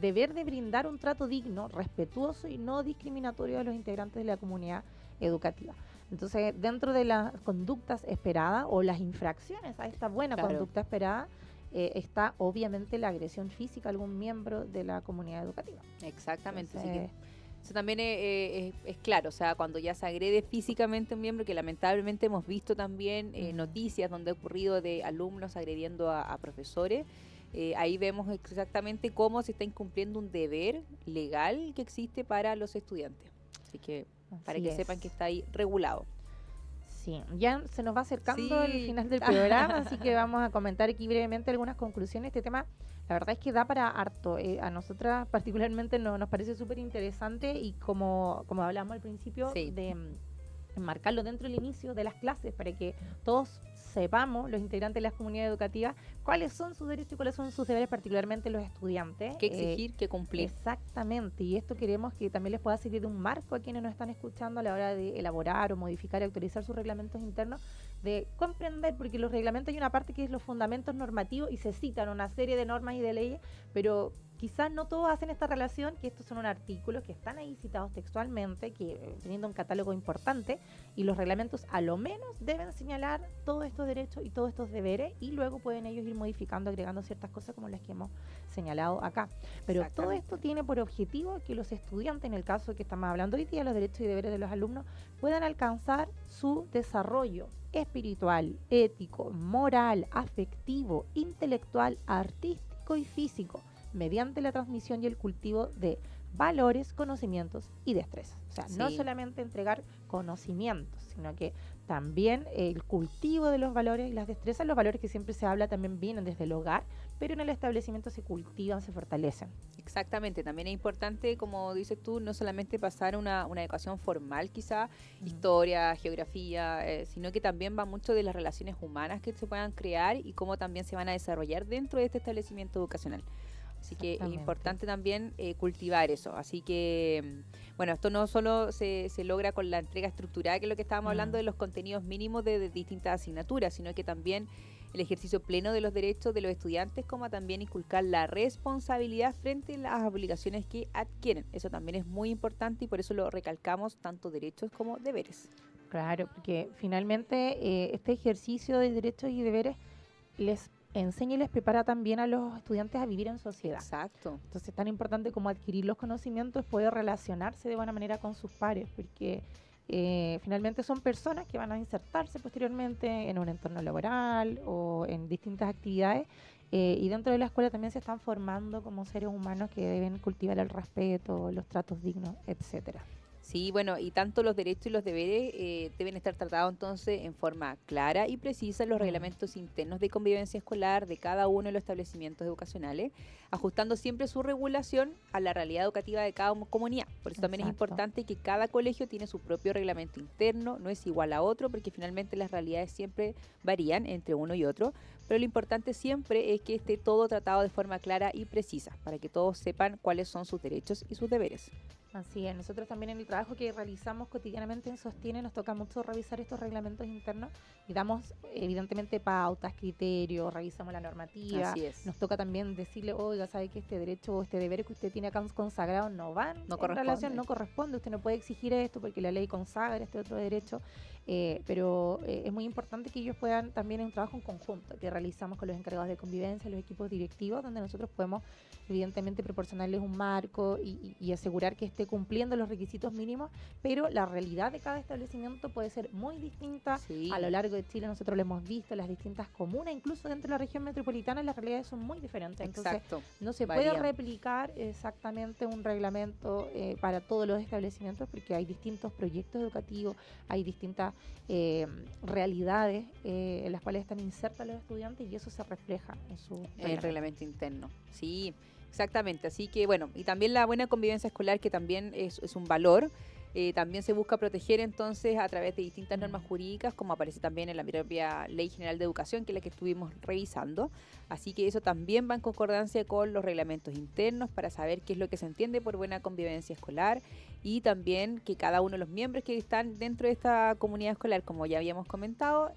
deber de brindar un trato digno, respetuoso y no discriminatorio a los integrantes de la comunidad educativa. Entonces, dentro de las conductas esperadas o las infracciones a esta buena conducta esperada, está obviamente la agresión física a algún miembro de la comunidad educativa. Exactamente. Entonces, eso también es claro, o sea, cuando ya se agrede físicamente a un miembro, que lamentablemente hemos visto también noticias donde ha ocurrido de alumnos agrediendo a profesores. Ahí vemos exactamente cómo se está incumpliendo un deber legal que existe para los estudiantes. Así que para que sepan que está ahí regulado. Sí, ya se nos va acercando el final del programa, así que vamos a comentar aquí brevemente algunas conclusiones. Este tema, la verdad es que da para harto. A nosotras particularmente nos parece súper interesante, y como hablamos al principio, de enmarcarlo dentro del inicio de las clases para que todos sepamos, los integrantes de las comunidades educativas, cuáles son sus derechos y cuáles son sus deberes, particularmente los estudiantes. ¿Qué exigir, qué cumplir? Exactamente, y esto queremos que también les pueda servir de un marco a quienes nos están escuchando a la hora de elaborar o modificar y actualizar sus reglamentos internos, de comprender, porque los reglamentos hay una parte que es los fundamentos normativos y se citan una serie de normas y de leyes, pero quizás no todos hacen esta relación, que estos son unos artículos que están ahí citados textualmente, que teniendo un catálogo importante, y los reglamentos a lo menos deben señalar todos estos derechos y todos estos deberes, y luego pueden ellos ir modificando, agregando ciertas cosas como las que hemos señalado acá. Pero todo esto tiene por objetivo que los estudiantes, en el caso que estamos hablando hoy día, los derechos y deberes de los alumnos, puedan alcanzar su desarrollo espiritual, ético, moral, afectivo, intelectual, artístico y físico, mediante la transmisión y el cultivo de valores, conocimientos y destrezas. O sea, no solamente entregar conocimientos, sino que también el cultivo de los valores y las destrezas. Los valores que siempre se habla también vienen desde el hogar, pero en el establecimiento se cultivan, se fortalecen. Exactamente, también es importante, como dices tú, no solamente pasar una educación formal quizá, historia, geografía, sino que también va mucho de las relaciones humanas que se puedan crear y cómo también se van a desarrollar dentro de este establecimiento educacional. Así que es importante también cultivar eso. Así que, bueno, esto no solo se logra con la entrega estructurada, que es lo que estábamos hablando de los contenidos mínimos de distintas asignaturas, sino que también el ejercicio pleno de los derechos de los estudiantes, como también inculcar la responsabilidad frente a las obligaciones que adquieren. Eso también es muy importante y por eso lo recalcamos, tanto derechos como deberes. Claro, porque finalmente este ejercicio de derechos y deberes les enseña y les prepara también a los estudiantes a vivir en sociedad. Exacto. Entonces, tan importante como adquirir los conocimientos, poder relacionarse de buena manera con sus pares, porque finalmente son personas que van a insertarse posteriormente en un entorno laboral o en distintas actividades, y dentro de la escuela también se están formando como seres humanos que deben cultivar el respeto, los tratos dignos, etcétera. Sí, bueno, y tanto los derechos y los deberes deben estar tratados entonces en forma clara y precisa en los reglamentos internos de convivencia escolar de cada uno de los establecimientos educacionales, ajustando siempre su regulación a la realidad educativa de cada comunidad. Por eso también es importante que cada colegio tiene su propio reglamento interno, no es igual a otro, porque finalmente las realidades siempre varían entre uno y otro, pero lo importante siempre es que esté todo tratado de forma clara y precisa, para que todos sepan cuáles son sus derechos y sus deberes. Así es, nosotros también en el trabajo que realizamos cotidianamente en Sostiene nos toca mucho revisar estos reglamentos internos y damos evidentemente pautas, criterios, revisamos la normativa, Así es. nos toca también decirle, oiga, sabe que este derecho o este deber que usted tiene acá consagrado no van No en relación, corresponde. no corresponde, usted no puede exigir esto porque la ley consagra este otro derecho, pero es muy importante que ellos puedan también en un trabajo en conjunto que realizamos con los encargados de convivencia, los equipos directivos, donde nosotros podemos evidentemente proporcionarles un marco y asegurar que esté cumpliendo los requisitos mínimos, pero la realidad de cada establecimiento puede ser muy distinta. Sí. A lo largo de Chile nosotros lo hemos visto, las distintas comunas, incluso dentro de la región metropolitana, las realidades son muy diferentes. Entonces, Exacto. no se Varía. puede replicar exactamente un reglamento para todos los establecimientos porque hay distintos proyectos educativos, hay distintas realidades en las cuales están insertas los estudiantes y eso se refleja en su El reglamento interno. Sí, exactamente. Así que bueno, y también la buena convivencia escolar, que también es un valor. También se busca proteger entonces a través de distintas normas jurídicas, como aparece también en la propia Ley General de Educación, que es la que estuvimos revisando. Así que eso también va en concordancia con los reglamentos internos para saber qué es lo que se entiende por buena convivencia escolar y también que cada uno de los miembros que están dentro de esta comunidad escolar, como ya habíamos comentado,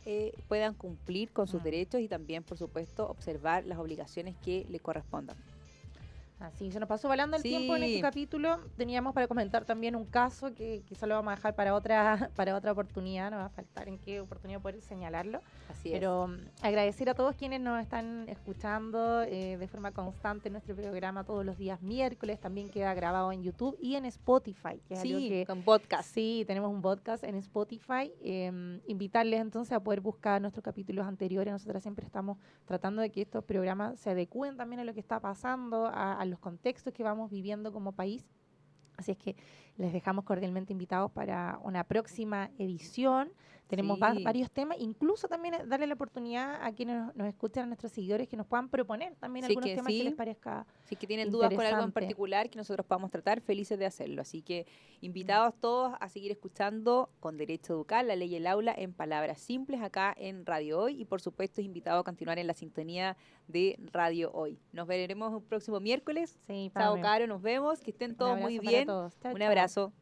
puedan cumplir con sus derechos y también, por supuesto, observar las obligaciones que le correspondan. Así, se nos pasó volando el tiempo en este Sí. capítulo. Teníamos para comentar también un caso que quizá lo vamos a dejar para otra oportunidad, nos va a faltar en qué oportunidad poder señalarlo. Así Pero agradecer a todos quienes nos están escuchando de forma constante nuestro programa todos los días miércoles. También queda grabado en YouTube y en Spotify, que es algo Sí, que con podcast. sí, tenemos un podcast en Spotify. Invitarles entonces a poder buscar nuestros capítulos anteriores. Nosotras siempre estamos tratando de que estos programas se adecúen también a lo que está pasando, a los contextos que vamos viviendo como país. Así es que les dejamos cordialmente invitados para una próxima edición. Tenemos Sí. varios temas, incluso también darle la oportunidad a quienes nos escuchan, a nuestros seguidores, que nos puedan proponer también Sí, algunos que temas sí. que les parezca Si es que tienen dudas con algo en interesante. particular que nosotros podamos tratar, felices de hacerlo. Así que invitados todos a seguir escuchando con Derecho a Educar, la ley y el aula en palabras simples acá en Radio Hoy y por supuesto invitados a continuar en la sintonía de Radio Hoy. Nos veremos el próximo miércoles. Sí, Chao, Pame. Caro, nos vemos. Que estén Un todos muy abrazo para bien. todos. Chao, Un chao. abrazo.